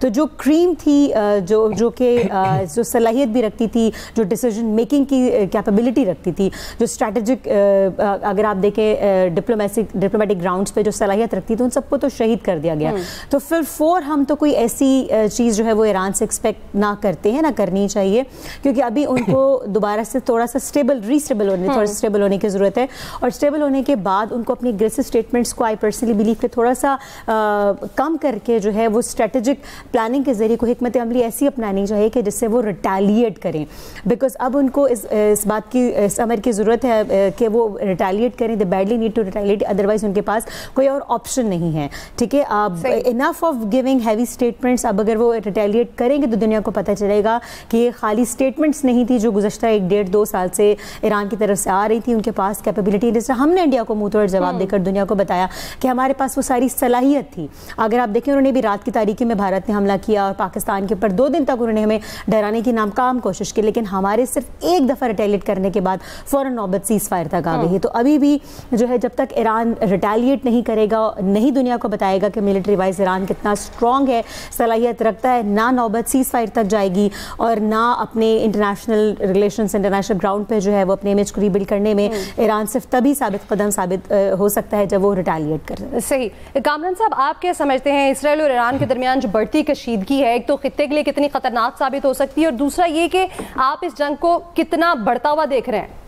تو جو کریم تھی جو کہ جو صلاحیت بھی رکھتی تھی, جو ڈیسیجن میکنگ کی کیپیبلٹی رکھتی تھی, جو اسٹریٹجک اگر آپ دیکھیں ڈپلومیٹک گراؤنڈس پہ جو صلاحیت رکھتی تھی, ان سب کو تو شہید کر دیا گیا. تو پھر ہم تو کوئی ایسی چیز جو ہے وہ ایران سے ایکسپیکٹ نہ کرتے ہیں, نہ کرنی چاہیے, کیونکہ ابھی ان کو دوبارہ سے تھوڑا سا اسٹیبل ہونے کی ضرورت ہے. اور اسٹیبل ہونے کے بعد ان کو اپنی اگریسو اسٹیٹمنٹس کو آئی پرسنلی بلیو کہ تھوڑا سا کم کر کے جو ہے وہ اسٹریٹجک پلاننگ کے ذریعے کو حکمت عملی ایسی اپنانی چاہیے کہ جس سے وہ ریٹیلیٹ کریں, بیکاز اب ان کو اس بات کی اس امر کی ضرورت ہے کہ وہ ریٹیلیٹ کریں. They badly need to retaliate, otherwise ان کے پاس کوئی اور آپشن نہیں ہے. ٹھیک ہے, اب enough of giving heavy statements. اب اگر وہ ریٹیلیٹ کریں گے تو دنیا کو پتہ چلے گا کہ یہ خالی اسٹیٹمنٹس نہیں تھی جو گزشتہ 1-1.5-2 سال سے ایران کی طرف سے آ رہی تھی. ان کے پاس کیپیبلٹی, جس طرح ہم نے انڈیا کو منہ توڑ جواب دے کر دنیا کو بتایا کہ ہمارے پاس وہ ساری صلاحیت تھی. اگر آپ دیکھیں, انہوں نے بھی رات کی تاریکی میں بھارت نے حملہ کیا اور پاکستان کے اوپر 2 دن تک انہوں نے ہمیں ڈرانے کی ناکام کوشش کی, لیکن ہمارے صرف ایک دفعہ ریٹیلیٹ کرنے کے بعد فوراً نوبت سیز فائر تک آ گئی ہے. تو ابھی بھی جو ہے جب تک ایران ریٹیلیٹ نہیں کرے گا, نہیں دنیا کو بتائے گا کہ ملٹری وائز ایران کتنا اسٹرانگ ہے, صلاحیت رکھتا ہے, نہ نوبت سیز فائر تک جائے گی اور نہ اپنے انٹرنیشنل ریلیشنز, انٹرنیشنل گراؤنڈ پہ جو ہے وہ اپنے امیج کو ریبلڈ کرنے میں ایران صرف تبھی ثابت قدم ثابت ہو سکتا ہے جب وہ ریٹیلیٹ کرے. صحیح. کامران صاحب, آپ کیا سمجھتے ہیں اسرائیل اور ایران کے درمیان جو بڑھتی کشیدگی ہے, ایک تو خطے کے لیے کتنی خطرناک ثابت ہو سکتی ہے, اور دوسرا یہ کہ آپ اس جنگ کو کتنا بڑھتا ہوا دیکھ رہے ہیں؟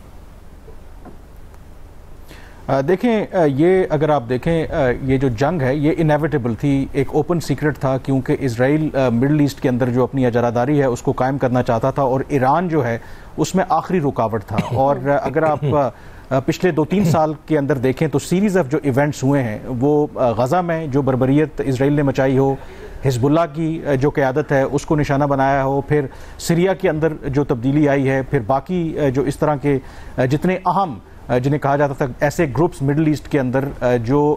دیکھیں, یہ اگر آپ دیکھیں یہ جو جنگ ہے یہ انیویٹیبل تھی, ایک اوپن سیکرٹ تھا, کیونکہ اسرائیل مڈل ایسٹ کے اندر جو اپنی اجاراداری ہے اس کو قائم کرنا چاہتا تھا, اور ایران جو ہے اس میں آخری رکاوٹ تھا. اور اگر آپ پچھلے 2-3 سال کے اندر دیکھیں تو سیریز آف جو ایونٹس ہوئے ہیں وہ غزہ میں جو بربریت اسرائیل نے مچائی ہو, حزب اللہ کی جو قیادت ہے اس کو نشانہ بنایا ہو, پھر سیریا کے اندر جو تبدیلی آئی ہے, پھر باقی جو اس طرح کے جتنے اہم جنہیں کہا جاتا تھا ایسے گروپس مڈل ایسٹ کے اندر جو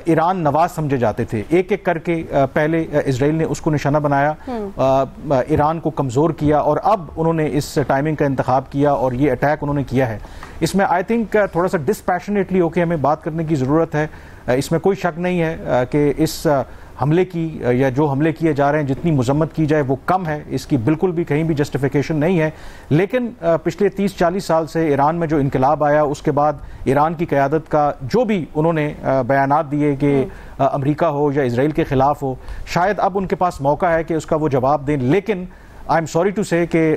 ایران نواز سمجھے جاتے تھے, ایک ایک کر کے پہلے اسرائیل نے اس کو نشانہ بنایا, ایران کو کمزور کیا, اور اب انہوں نے اس ٹائمنگ کا انتخاب کیا اور یہ اٹیک انہوں نے کیا ہے. اس میں آئی تھنک تھوڑا سا ڈسپیشنیٹلی ہو کے ہمیں بات کرنے کی ضرورت ہے. اس میں کوئی شک نہیں ہے کہ اس حملے کی یا جو حملے کیے جا رہے ہیں جتنی مذمت کی جائے وہ کم ہے, اس کی بالکل بھی کہیں بھی جسٹیفیکیشن نہیں ہے. لیکن پچھلے 30-40 سال سے ایران میں جو انقلاب آیا, اس کے بعد ایران کی قیادت کا جو بھی انہوں نے بیانات دیے کہ امریکہ ہو یا اسرائیل کے خلاف ہو, شاید اب ان کے پاس موقع ہے کہ اس کا وہ جواب دیں. لیکن آئی ایم سوری ٹو سے کہ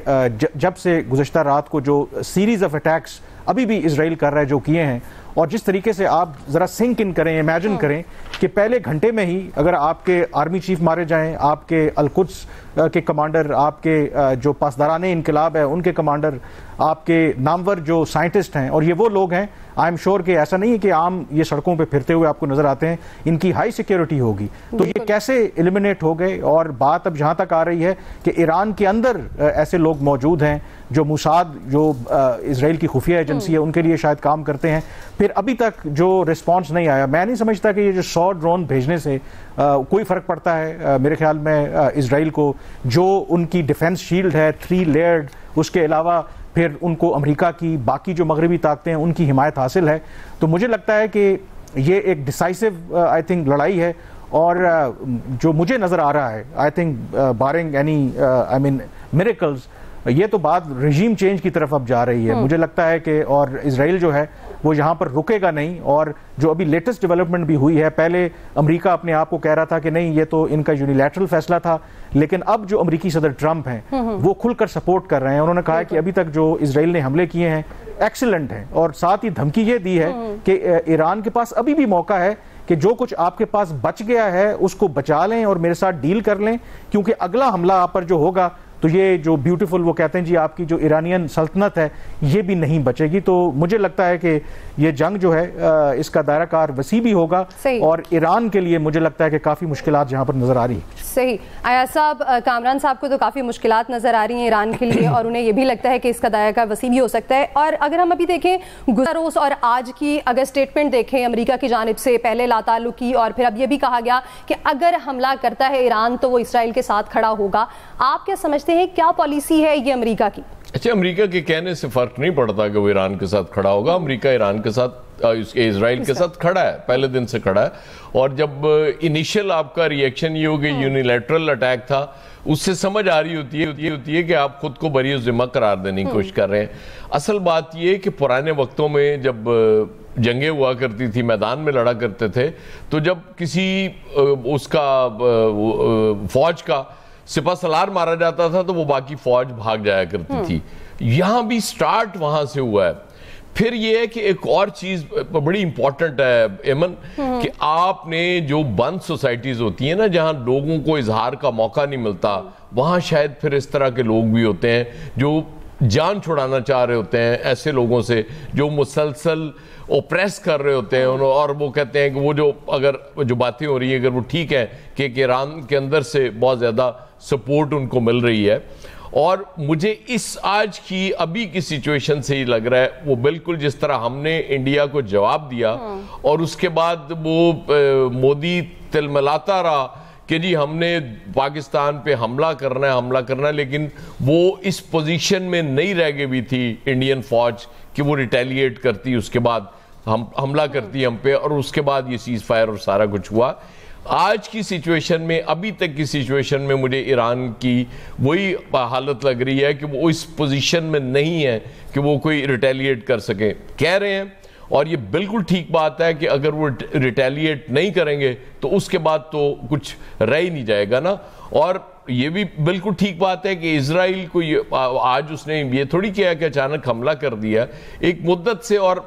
جب سے گزشتہ رات کو جو سیریز آف اٹیکس ابھی بھی اسرائیل کر رہا ہے جو کیے ہیں, اور جس طریقے سے آپ ذرا سنک ان کریں, امیجن کریں کہ پہلے گھنٹے میں ہی اگر آپ کے آرمی چیف مارے جائیں, آپ کے القدس کے کمانڈر, آپ کے جو پاسداران انقلاب ہے ان کے کمانڈر, آپ کے نامور جو سائنٹسٹ ہیں, اور یہ وہ لوگ ہیں آئی ایم شور کہ ایسا نہیں ہے کہ عام یہ سڑکوں پہ پھرتے ہوئے آپ کو نظر آتے ہیں, ان کی ہائی سیکیورٹی ہوگی. تو یہ کیسے ایلیمنیٹ ہو گئے؟ اور بات اب جہاں تک آ رہی ہے کہ ایران کے اندر ایسے لوگ موجود ہیں جو موساد, جو اسرائیل کی خفیہ ایجنسی ہے, ان کے لیے شاید کام کرتے ہیں. پھر ابھی تک جو رسپانس نہیں آیا, میں نہیں سمجھتا کہ یہ جو 100 ڈرون بھیجنے سے کوئی فرق پڑتا ہے. میرے خیال میں اسرائیل کو جو ان کی ڈیفنس شیلڈ ہے 3 لیئرڈ, اس کے علاوہ پھر ان کو امریکہ کی باقی جو مغربی طاقتیں ہیں ان کی حمایت حاصل ہے. تو مجھے لگتا ہے کہ یہ ایک ڈیسائسو آئی تھنک لڑائی ہے, اور جو مجھے نظر آ رہا ہے I think barring any I mean miracles, یہ تو بات رجیم چینج کی طرف اب جا رہی ہے. مجھے لگتا ہے کہ اور اسرائیل جو ہے وہ یہاں پر رکے گا نہیں. اور جو ابھی لیٹسٹ ڈیولپمنٹ بھی ہوئی ہے, پہلے امریکہ اپنے آپ کو کہہ رہا تھا کہ نہیں یہ تو ان کا یونیلیٹرل فیصلہ تھا, لیکن اب جو امریکی صدر ٹرمپ ہیں وہ کھل کر سپورٹ کر رہے ہیں. انہوں نے کہا کہ ابھی تک جو اسرائیل نے حملے کیے ہیں ایکسیلنٹ ہیں, اور ساتھ ہی دھمکی یہ دی ہے کہ ایران کے پاس ابھی بھی موقع ہے کہ جو کچھ آپ کے پاس بچ گیا ہے اس کو بچا لیں اور میرے ساتھ ڈیل کر لیں, کیونکہ اگلا حملہ آپ پر جو ہوگا تو یہ جو بیوٹیفل وہ کہتے ہیں جی آپ کی جو ایرانین سلطنت ہے یہ بھی نہیں بچے گی. تو مجھے لگتا ہے کہ یہ جنگ جو ہے اس کا دائرہ کار وسیع بھی ہوگا, اور ایران کے لیے مجھے لگتا ہے کہ کافی مشکلات جہاں پر نظر آ رہی ہیں. صحیح. ایاز صاحب, کامران صاحب کو تو کافی مشکلات نظر آ رہی ہیں ایران کے لیے, اور انہیں یہ بھی لگتا ہے کہ اس کا دائرہ کار وسیع بھی ہو سکتا ہے. اور اگر ہم ابھی دیکھیں گزشتہ روز اور آج کی اگر اسٹیٹمنٹ دیکھیں امریکہ کی جانب سے, پہلے لا تعلقی اور پھر اب یہ بھی کہا گیا کہ اگر حملہ کرتا ہے ایران تو وہ اسرائیل کے ساتھ کھڑا ہوگا. آپ کیا سمجھتے ہیں کیا پالیسی ہے یہ امریکہ کی؟ اچھا, امریکہ کے کہنے سے فرق نہیں پڑتا کہ وہ ایران کے ساتھ کھڑا ہوگا. امریکہ ایران کے ساتھ اسرائیل کے ساتھ کھڑا ہے، پہلے دن سے کھڑا ہے. اور جب انیشل آپ کا ریئیکشن یہ ہو کہ یونیلیٹرل اٹیک تھا، اس سے سمجھ آ رہی ہوتی ہے کہ آپ خود کو بری ذمہ قرار دینے کی کوشش کر رہے ہیں. اصل بات یہ ہے کہ پرانے وقتوں میں جب جنگیں ہوا کرتی تھی، میدان میں لڑا کرتے تھے، تو جب کسی اس کا فوج کا سپہ سالار مارا جاتا تھا تو وہ باقی فوج بھاگ جایا کرتی تھی. یہاں بھی سٹارٹ وہاں سے ہوا ہے. پھر یہ ہے کہ ایک اور چیز بڑی امپورٹنٹ ہے ایمن، کہ آپ نے جو بند سوسائٹیز ہوتی ہیں نا، جہاں لوگوں کو اظہار کا موقع نہیں ملتا، وہاں شاید پھر اس طرح کے لوگ بھی ہوتے ہیں جو جان چھڑانا چاہ رہے ہوتے ہیں ایسے لوگوں سے جو مسلسل اوپریس کر رہے ہوتے ہیں، اور وہ کہتے ہیں کہ وہ جو باتیں ہو رہی ہیں اگر وہ ٹھیک ہے کہ ایران کے اندر سے بہت زیادہ سپورٹ ان کو مل رہی ہے. اور مجھے اس آج کی ابھی کی سچویشن سے ہی لگ رہا ہے وہ بالکل جس طرح ہم نے انڈیا کو جواب دیا اور اس کے بعد وہ مودی تلملاتا رہا کہ جی ہم نے پاکستان پہ حملہ کرنا ہے، لیکن وہ اس پوزیشن میں نہیں رہ گئی بھی تھی انڈین فوج کہ وہ ریٹیلیٹ کرتی، اس کے بعد حملہ کرتی ہم پہ، اور اس کے بعد یہ سیز فائر اور سارا کچھ ہوا. آج کی سچویشن میں، ابھی تک کی سچویشن میں مجھے ایران کی وہی حالت لگ رہی ہے کہ وہ اس پوزیشن میں نہیں ہے کہ وہ کوئی ریٹیلیٹ کر سکیں. کہہ رہے ہیں اور یہ بالکل ٹھیک بات ہے کہ اگر وہ ریٹیلیٹ نہیں کریں گے تو اس کے بعد تو کچھ رہ ہی نہیں جائے گا نا. اور یہ بھی بالکل ٹھیک بات ہے کہ اسرائیل کو آج اس نے یہ تھوڑی کیا کہ اچانک حملہ کر دیا ایک مدت سے. اور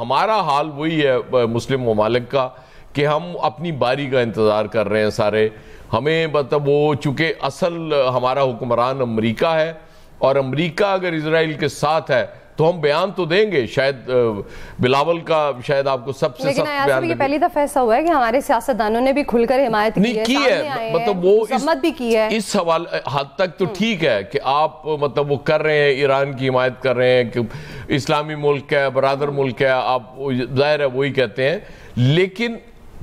ہمارا حال وہی ہے مسلم ممالک کا کہ ہم اپنی باری کا انتظار کر رہے ہیں سارے. ہمیں مطلب وہ چونکہ اصل ہمارا حکمران امریکہ ہے، اور امریکہ اگر اسرائیل کے ساتھ ہے تو ہم بیان تو دیں گے. شاید بلاول کا شاید آپ کو سب سے سخت بیان، لیکن یہ پہلی دفعہ ایسا ہوا ہے کہ ہمارے سیاستدانوں نے بھی کھل کر حمایت کی ہے، مطلب وہ مذمت بھی کی ہے. اس حد تک تو ٹھیک ہے کہ آپ مطلب وہ کر رہے ہیں، ایران کی حمایت کر رہے ہیں کہ اسلامی ملک ہے، برادر ملک ہے، آپ ظاہر ہے وہی کہتے ہیں. لیکن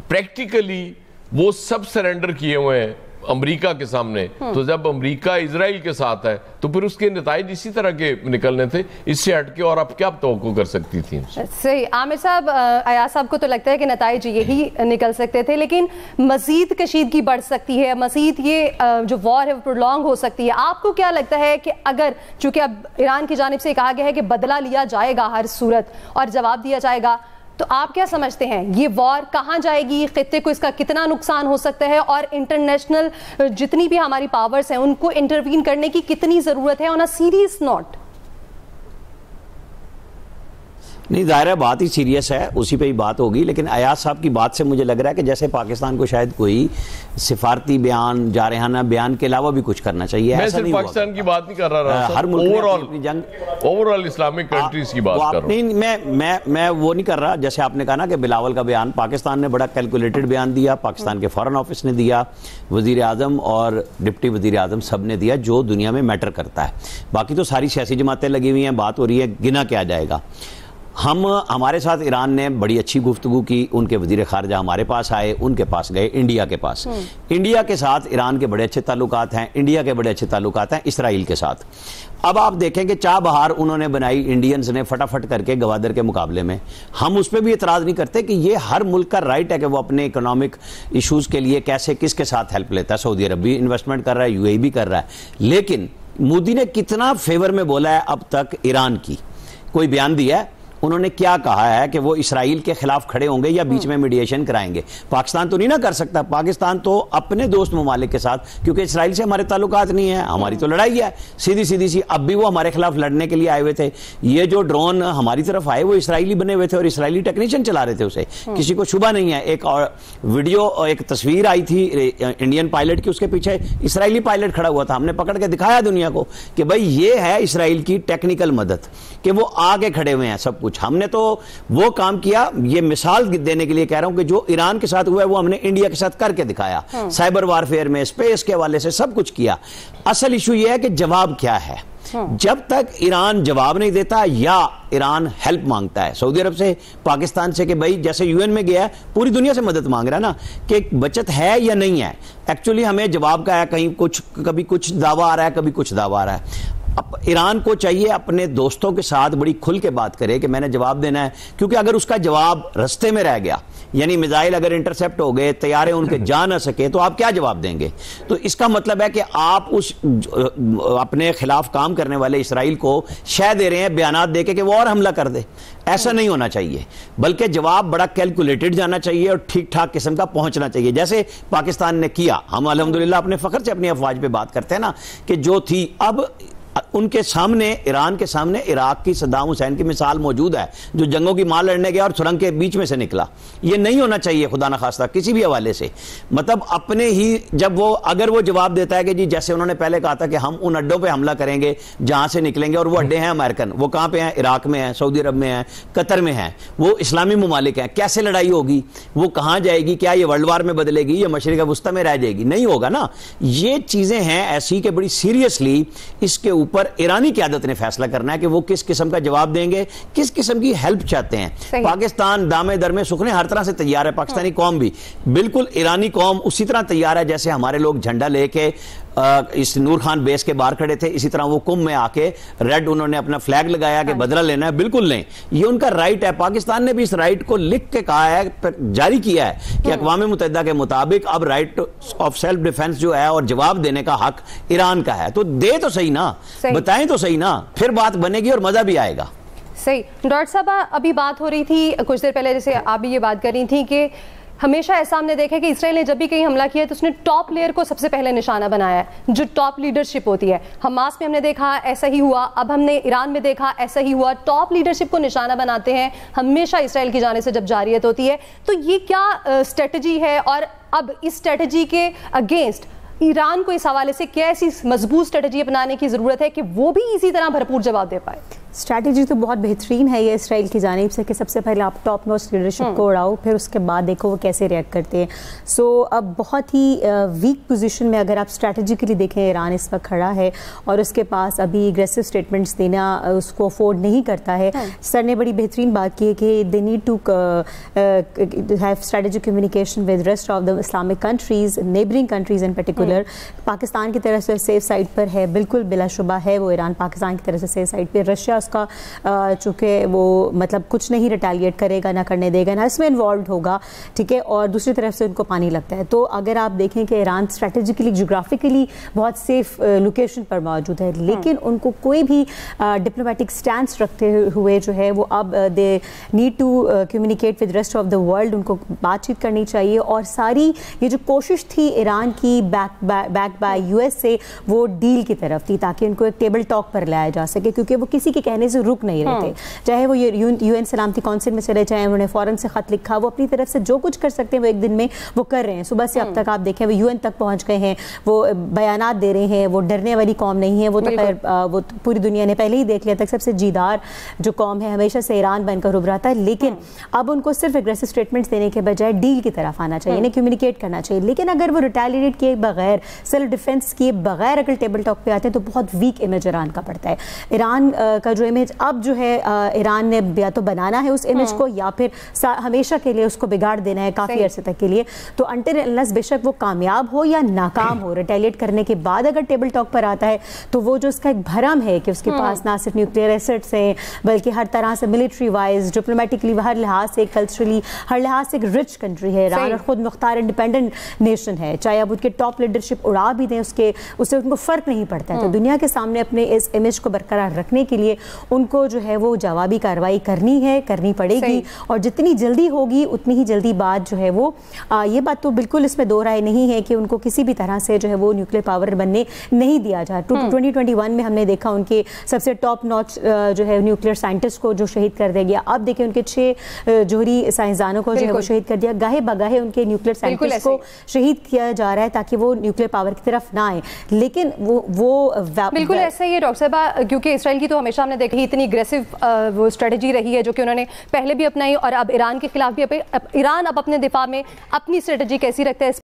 پریکٹیکلی وہ سب سرنڈر کیے ہوئے ہیں امریکہ کے سامنے. تو جب امریکہ اسرائیل کے ساتھ ہے تو پھر اس کے نتائج اسی طرح کے نکلنے تھے. اس سے ہٹ کے اور آپ کیا توقع کر سکتی تھیں؟ صحیح. عامر صاحب، ایاز صاحب کو تو لگتا ہے کہ نتائج یہی نکل سکتے تھے، لیکن مزید کشیدگی بڑھ سکتی ہے، مزید یہ جو وار ہے وہ پرولونگ ہو سکتی ہے. آپ کو کیا لگتا ہے کہ اگر چونکہ اب ایران کی جانب سے کہا گیا ہے کہ بدلہ لیا جائے گا ہر صورت اور جواب دیا جائے گا، تو آپ کیا سمجھتے ہیں یہ وار کہاں جائے گی؟ خطے کو اس کا کتنا نقصان ہو سکتا ہے؟ اور انٹرنیشنل جتنی بھی ہماری پاورز ہیں ان کو انٹروین کرنے کی کتنی ضرورت ہے آن اے سیریس نوٹ؟ نہیں، ظاہر بات ہی سیریس ہے، اسی پہ ہی بات ہوگی. لیکن ایاز صاحب کی بات سے مجھے لگ رہا ہے کہ جیسے پاکستان کو شاید کوئی سفارتی بیان، جارحانہ بیان کے علاوہ بھی کچھ کرنا چاہیے. میں صرف پاکستان کی بات نہیں کر رہا، ہر ملک اوورال اسلامک کنٹریز کی بات کر رہا ہوں. میں وہ نہیں کر رہا. جیسے آپ نے کہا نا کہ بلاول کا بیان، پاکستان نے بڑا کیلکولیٹڈ بیان دیا، پاکستان کے فارن آفس نے دیا، وزیر اعظم اور ڈپٹی وزیر اعظم سب نے دیا جو دنیا میں میٹر کرتا ہے. باقی تو ساری سیاسی جماعتیں لگی ہوئی ہیں، بات ہو رہی ہے گنا کیا جائے گا. ہمارے ساتھ ایران نے بڑی اچھی گفتگو کی، ان کے وزیر خارجہ ہمارے پاس آئے، ان کے پاس گئے انڈیا کے پاس. انڈیا کے ساتھ ایران کے بڑے اچھے تعلقات ہیں، انڈیا کے بڑے اچھے تعلقات ہیں اسرائیل کے ساتھ. اب آپ دیکھیں کہ چاہ بہار انہوں نے بنائی انڈینز نے فٹافٹ کر کے گوادر کے مقابلے میں. ہم اس پہ بھی اعتراض نہیں کرتے کہ یہ ہر ملک کا رائٹ ہے کہ وہ اپنے اکنامک ایشوز کے لیے کیسے کس کے ساتھ ہیلپ لیتا ہے. سعودی عرب بھی انویسٹمنٹ کر رہا ہے، UAE بھی کر رہا ہے. لیکن مودی نے کتنا فیور میں بولا ہے اب تک ایران کی؟ کوئی بیان دیا ہے؟ انہوں نے کیا کہا ہے کہ وہ اسرائیل کے خلاف کھڑے ہوں گے یا بیچ میں میڈیشن کرائیں گے؟ پاکستان تو نہیں نہ کر سکتا. پاکستان تو اپنے دوست ممالک کے ساتھ، کیونکہ اسرائیل سے ہمارے تعلقات نہیں ہیں، ہماری تو لڑائی ہے سیدھی سی. اب بھی وہ ہمارے خلاف لڑنے کے لیے آئے ہوئے تھے. یہ جو ڈرون ہماری طرف آئے وہ اسرائیلی بنے ہوئے تھے اور اسرائیلی ٹیکنیشین چلا رہے تھے اسے، کسی کو شبہ نہیں ہے. ایک اور ویڈیو، ایک تصویر آئی تھی انڈین پائلٹ کی، اس کے پیچھے اسرائیلی پائلٹ کھڑا ہوا تھا. ہم نے پکڑ کے دکھایا دنیا کو کہ بھائی یہ ہے اسرائیل کی ٹیکنیکل مدد، کہ وہ آگے کھڑے ہوئے ہیں سب کچھ. ہم نے تو وہ کام کیا. یہ مثال دینے کے لیے کہہ رہا ہوں کہ جو ایران کے ساتھ ہوا ہے وہ ہم نے انڈیا کے ساتھ کر کے دکھایا. سائبر وارفیئر میں، اسپیس کے حوالے سے سب کچھ کیا. اصل ایشو یہ ہے کہ جواب کیا ہے. جب تک ایران جواب نہیں دیتا یا ایران ہیلپ مانگتا ہے سعودی عرب سے، پاکستان سے، کہ بھائی جیسے UN میں گیا ہے پوری دنیا سے مدد مانگ رہا ہے نا کہ بچت ہے یا نہیں ہے. ایکچولی ہمیں جواب کا ہے، کہیں کچھ، کبھی کچھ دعویٰ آ رہا ہے، کبھی کچھ دعویٰ آ رہا ہے. ایران کو چاہیے اپنے دوستوں کے ساتھ بڑی کھل کے بات کرے کہ میں نے جواب دینا ہے، کیونکہ اگر اس کا جواب رستے میں رہ گیا، یعنی میزائل اگر انٹرسیپٹ ہو گئے، طیارے ان کے جا نہ سکے، تو آپ کیا جواب دیں گے؟ تو اس کا مطلب ہے کہ آپ اس اپنے خلاف کام کرنے والے اسرائیل کو شے دے رہے ہیں بیانات دے کے کہ وہ اور حملہ کر دے. ایسا نہیں ہونا چاہیے، بلکہ جواب بڑا کیلکولیٹڈ جانا چاہیے اور ٹھیک ٹھاک قسم کا پہنچنا چاہیے، جیسے پاکستان نے کیا. ہم الحمدللہ اپنے فخر سے اپنی افواج پہ بات کرتے ہیں نا کہ جو تھی. اب ان کے سامنے، ایران کے سامنے عراق کی صدام حسین کی مثال موجود ہے، جو جنگوں کی ماں لڑنے گیا اور سرنگ کے بیچ میں سے نکلا. یہ نہیں ہونا چاہیے خدا نخواستہ کسی بھی حوالے سے. مطلب اپنے ہی جب وہ اگر وہ جواب دیتا ہے کہ جی جیسے انہوں نے پہلے کہا تھا کہ ہم ان اڈوں پہ حملہ کریں گے جہاں سے نکلیں گے، اور وہ اڈے ہیں امریکن، وہ کہاں پہ ہیں؟ عراق میں ہیں، سعودی عرب میں ہیں، قطر میں ہیں، وہ اسلامی ممالک ہیں. کیسے لڑائی ہوگی؟ وہ کہاں جائے گی؟ کیا یہ ورلڈ وار میں بدلے گی یا مشرق وسطی میں رہ جائے گی؟ نہیں ہوگا نا. یہ چیزیں ہیں ایسی کہ بڑی سیریسلی اس کے اوپر ایرانی قیادت نے فیصلہ کرنا ہے کہ وہ کس قسم کا جواب دیں گے، کس قسم کی ہیلپ چاہتے ہیں. پاکستان دامے درمے سکھنے ہر طرح سے تیار ہے، پاکستانی قوم بھی بالکل. ایرانی قوم اسی طرح تیار ہے جیسے ہمارے لوگ جھنڈا لے کے اس نور خان بیس کے باہر کھڑے تھے، اسی طرح وہ کم میں آ کے ریڈ انہوں نے اپنا فلیگ لگایا کہ بدلہ لینا ہے. بالکل لیں، یہ ان کا رائٹ ہے. پاکستان نے بھی اس رائٹ کو لکھ کے کہا ہے، جاری کیا ہے کہ اقوام متحدہ کے مطابق اب رائٹ آف سیلف ڈیفenس جو ہے اور جواب دینے کا حق ایران کا ہے. تو دے تو صحیح نا، بتائیں تو صحیح نا، پھر بات بنے گی اور مزہ بھی آئے گا. صحیح. ڈاکٹر صاحب ابھی بات ہو رہی تھی کچھ دیر پہلے، جیسے آپ بھی یہ بات کر رہی تھیں کہ ہمیشہ ایسا ہم نے دیکھا کہ اسرائیل نے جب بھی کہیں حملہ کیا ہے تو اس نے ٹاپ لیئر کو سب سے پہلے نشانہ بنایا ہے، جو ٹاپ لیڈرشپ ہوتی ہے. حماس میں ہم نے دیکھا ایسا ہی ہوا، اب ہم نے ایران میں دیکھا ایسا ہی ہوا. ٹاپ لیڈرشپ کو نشانہ بناتے ہیں ہمیشہ اسرائیل کی جانب سے جب جارحیت ہوتی ہے. تو یہ کیا اسٹریٹجی ہے، اور اب اس اسٹریٹجی کے اگینسٹ ایران کو اس حوالے سے کیا ایسی مضبوط اسٹریٹجی اپنانے کی ضرورت ہے کہ وہ بھی اسی طرح بھرپور جواب دے پائے؟ اسٹریٹجی تو بہت بہترین ہے یہ اسرائیل کی جانب سے کہ سب سے پہلے آپ ٹاپ نوچ لیڈرشپ کو اڑاؤ، پھر اس کے بعد دیکھو وہ کیسے ریئیکٹ کرتے ہیں. سو اب بہت ہی ویک پوزیشن میں اگر آپ اسٹریٹجیکلی دیکھیں ایران اس وقت کھڑا ہے، اور اس کے پاس ابھی ایگریسو اسٹیٹمنٹس دینا اس کو افورڈ نہیں کرتا ہے. سر نے بڑی بہترین بات کی ہے کہ they need to have strategic communication with rest of the Islamic countries, neighbouring countries in particular. Pakistan کی طرف سے سیف سائڈ پر ہے، بالکل بلا شبہ ہے وہ ایران پاکستان کی طرف سے سیف سائڈ پہ. رشیا اس کا چونکہ وہ مطلب کچھ نہیں ریٹیلیٹ کرے گا، نہ کرنے دے گا، نہ اس میں انوالوڈ ہوگا، ٹھیک ہے. اور دوسری طرف سے ان کو پانی لگتا ہے. تو اگر آپ دیکھیں کہ ایران اسٹریٹجیکلی جغرافیکلی بہت سیف لوکیشن پر موجود ہے، لیکن ان کو کوئی بھی ڈپلومیٹک سٹینس رکھتے ہوئے جو ہے وہ اب they need to communicate with rest of the world. ان کو بات چیت کرنی چاہیے، اور ساری یہ جو کوشش تھی ایران کی بیک بائی یو ایس سے، وہ ڈیل کی طرف تھی تاکہ ان کو ایک ٹیبل ٹاک پر لایا جا سکے، کیونکہ وہ کسی کے کہنے سے رک نہیں رہتے. چاہے وہ یو این سلامتی کونسل میں چلے جائیں، انہوں نے فوراً سے خط لکھا، وہ اپنی طرف سے جو کچھ کر سکتے ہیں وہ ایک دن میں وہ کر رہے ہیں. صبح سے اب تک آپ دیکھیں وہ یو این تک پہنچ گئے ہیں، وہ بیانات دے رہے ہیں. وہ ڈرنے والی قوم نہیں ہے، وہ تو وہ پوری دنیا نے پہلے ہی دیکھ لیا تک سب سے جیدار جو قوم ہے ہمیشہ سے ایران بن کر ابھرا تھا. لیکن اب ان کو صرف اگریسو اسٹیٹمنٹس دینے کے بجائے ڈیل کی طرف آنا چاہیے، انہیں کمیونیکیٹ کرنا چاہیے. لیکن اگر وہ ریٹیلیٹ کیے بغیر، سیلف ڈیفینس کیے بغیر اگر ٹیبل ٹاک پہ آتے ہیں تو بہت ویک امیج ایران کا پڑتا ہے. ایران کا جو امیج اب جو ہے ایران نے یا تو بنانا ہے اس امیج کو، یا پھر ہمیشہ کے لیے اس کو بگاڑ دینا ہے کافی عرصے تک کے لیے. تو انٹل انلیس بے شک وہ کامیاب ہو یا ناکام ہو، ریٹیلیٹ کرنے کے بعد اگر ٹیبل ٹاک پر آتا ہے تو وہ جو اس کا ایک بھرم ہے کہ اس کے پاس نہ صرف نیوکلیئر ایسٹس ہیں بلکہ ہر طرح سے ملٹری وائز، ڈپلومیٹکلی ہر لحاظ سے، کلچرلی ہر لحاظ سے ایک رچ کنٹری ہے ایران، اور خود مختار انڈیپینڈنٹ نیشن ہے. چاہے اب ان کے ٹاپ لیڈرشپ اڑا بھی دیں، اس سے ان کو فرق نہیں پڑتا ہے. تو دنیا کے سامنے اپنے اس امیج کو برقرار رکھنے کے لیے ان کو جو ہے وہ جوابی کارروائی کرنی پڑے گی، اور جتنی جلدی ہوگی اتنی ہی جلدی بات جو ہے وہ یہ بات تو بالکل اس میں دو رائے نہیں ہے کہ ان کو کسی بھی طرح سے جو ہے وہ نیوکلیر پاور بننے نہیں دیا جائے. 2021 میں ہم نے دیکھا ان کے سب سے ٹاپ نوچ جو ہے نیوکلیر سائنٹسٹ کو جو شہید کر دیا گیا. اب دیکھیں ان کے 6 جوہری سائنسدانوں کو جو ہے وہ شہید کر دیا. گاہے بگاہے ان کے نیوکلیر سائنٹسٹ کو شہید کیا جا رہا ہے تاکہ وہ نیوکلیر پاور کی طرف نہ آئیں. لیکن وہ بالکل ایسا ہی ہے ڈاکٹر صاحبہ، کیونکہ اسرائیل کی تو ہمیشہ ہم نے دیکھی اتنی اگریسو وہ اسٹریٹجی رہی ہے جو کہ انہوں نے پہلے بھی اپنائی، اور اب ایران کے خلاف بھی. ایران اب اپنے دفاع میں اپنی اسٹریٹجی کیسی رکھتا ہے